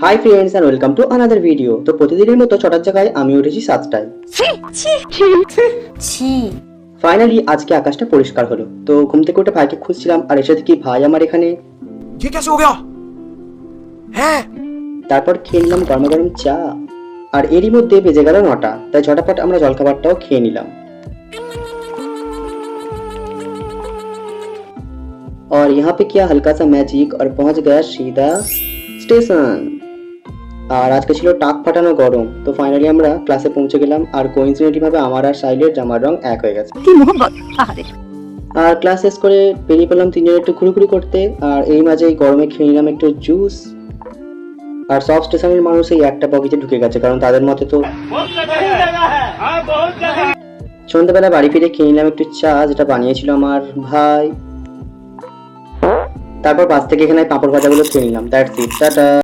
High friends and welcome to another video. তো প্রতিদিনের মতো 6টার জায়গায় আমি উঠেছি 7টায়। ফাইনালি আজকে আকাশটা পরিষ্কার হলো। তো ঘুম থেকে উঠে ভাইকে খুঁজছিলাম, আর এসে দেখি ভাই আমার এখানে। ये कैसे हो गया है? তারপর খেয়ে নিলাম গরম গরম চা, আর এরই মধ্যে বেজে গেল 9টা। তাই ঝটাপট আমরা জলখাবারটাও খেয়ে নিলাম। और यहाँ पे किया हल्का सा मैजिक और पहुंच गया सीधा স্টেশন। আর আজকে ছিল টাক ফাটানো গরম। তো ফাইনালি আমরা ক্লাসে পৌঁছে গেলাম, আর কোইন্সিডেন্টলি ভাবে আমার আর সাইলের জামার রং এক হয়ে গেছে। আর ক্লাস শেষ করে বেরিয়ে পড়লাম তিনজন একটু ঘুরঘুরি করতে, আর এই মাঝে এই গরমে খেয়ে নিলাম একটু জুস। আর সব স্টেশনের মানুষ এই একটা বগিতে ঢুকে গেছে, কারণ তাদের মতে তো সন্ধ্যাবেলা বাড়ি ফিরে খেয়ে নিলাম একটু চা, যেটা বানিয়েছিল আমার ভাই। তারপর বাস থেকে এখানে পাঁপড় ভাজাগুলো খেয়ে নিলাম। That's it, tata.